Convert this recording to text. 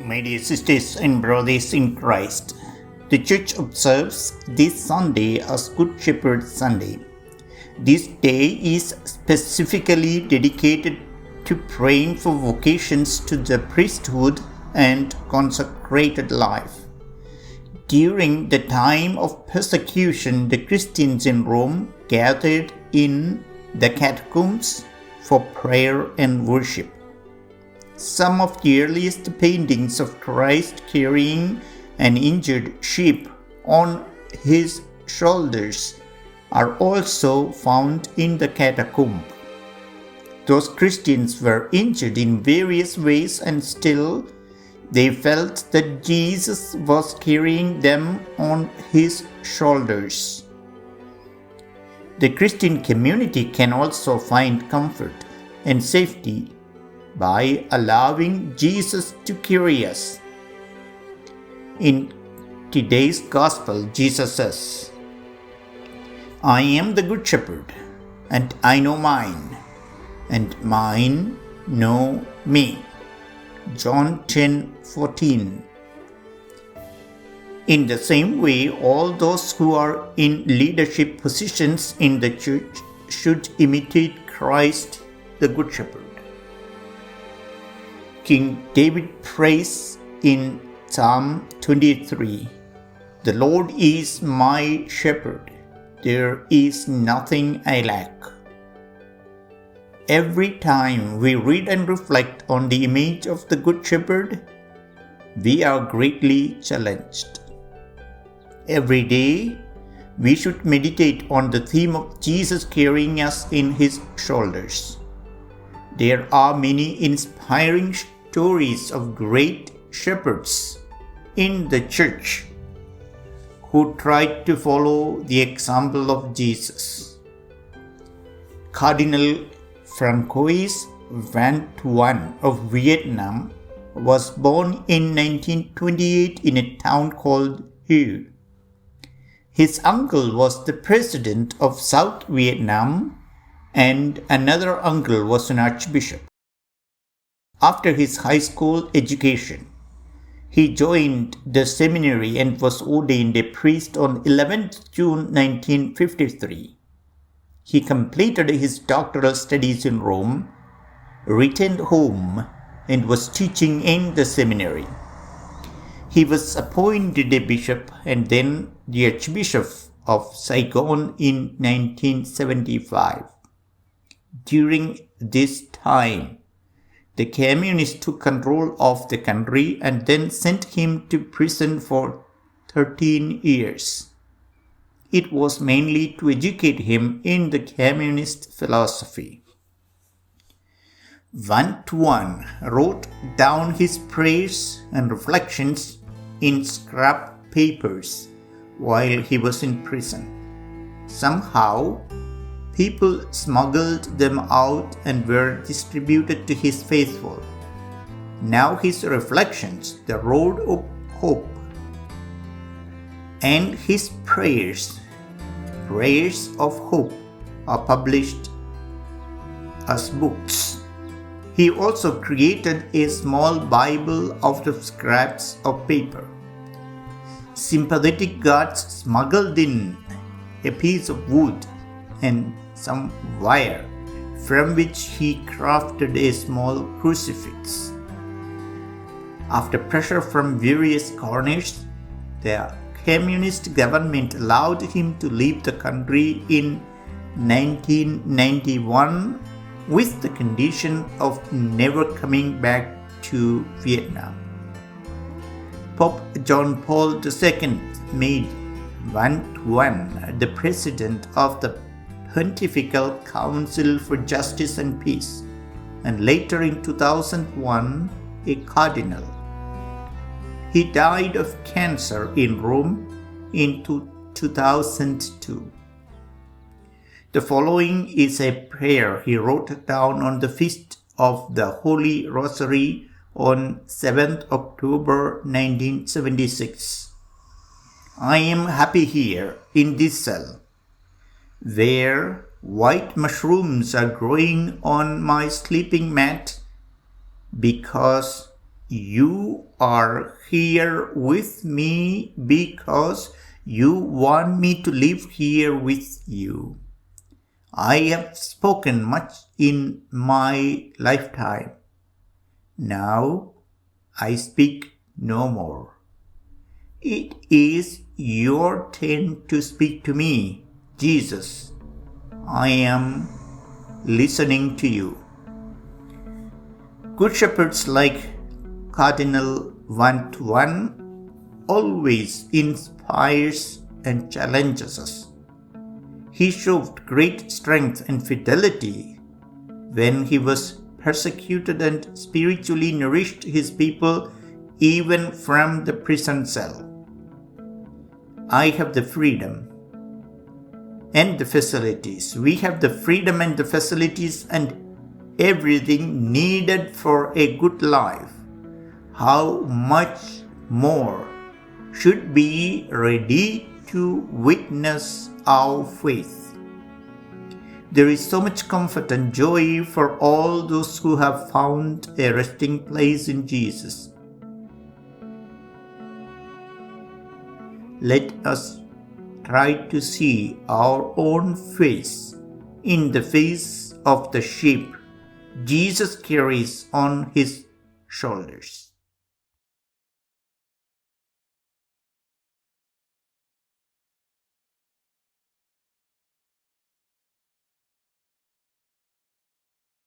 My dear sisters and brothers in Christ, the Church observes this Sunday as Good Shepherd Sunday. This day is specifically dedicated to praying for vocations to the priesthood and consecrated life. During the time of persecution, the Christians in Rome gathered in the catacombs for prayer and worship. Some of the earliest paintings of Christ carrying an injured sheep on his shoulders are also found in the catacomb. Those Christians were injured in various ways, and still they felt that Jesus was carrying them on his shoulders. The Christian community can also find comfort and safety by allowing Jesus to carry us. In today's Gospel, Jesus says, "I am the Good Shepherd, and I know mine, and mine know me." John 10:14. In the same way, all those who are in leadership positions in the church should imitate Christ, the Good Shepherd. King David prays in Psalm 23, "The Lord is my shepherd, there is nothing I lack." Every time we read and reflect on the image of the Good Shepherd, we are greatly challenged. Every day, we should meditate on the theme of Jesus carrying us in his shoulders. There are many inspiring stories of great shepherds in the church who tried to follow the example of Jesus. Cardinal Francois Van Thuan of Vietnam was born in 1928 in a town called Hue. His uncle was the president of South Vietnam, and another uncle was an archbishop. After his high school education, he joined the seminary and was ordained a priest on 11th June 1953. He completed his doctoral studies in Rome, returned home, and was teaching in the seminary. He was appointed a bishop and then the Archbishop of Saigon in 1975. During this time, the communists took control of the country and then sent him to prison for 13 years. It was mainly to educate him in the communist philosophy. Van Thuan wrote down his prayers and reflections in scrap papers while he was in prison. Somehow, people smuggled them out and were distributed to his faithful. Now his reflections, The Road of Hope, and his prayers of hope, are published as books. He also created a small Bible out of scraps of paper. Sympathetic guards smuggled in a piece of wood and some wire, from which he crafted a small crucifix. After pressure from various corners, the communist government allowed him to leave the country in 1991 with the condition of never coming back to Vietnam. Pope John Paul II made Van Thuan the president of the Pontifical Council for Justice and Peace, and later in 2001 a cardinal. He died of cancer in Rome in 2002. The following is a prayer he wrote down on the Feast of the Holy Rosary on 7th October 1976. "I am happy here in this cell, where white mushrooms are growing on my sleeping mat, because you are here with me because you want me to live here with you. I have spoken much in my lifetime. Now I speak no more. It is your turn to speak to me, Jesus. I am listening to you. Good shepherds like Cardinal 1-1 always inspires and challenges us. He showed great strength and fidelity when he was persecuted and spiritually nourished his people even from the prison cell. I have the freedom and the facilities. We have the freedom and the facilities and everything needed for a good life. How much more should be ready to witness our faith? There is so much comfort and joy for all those who have found a resting place in Jesus. Let us try to see our own face in the face of the sheep Jesus carries on his shoulders.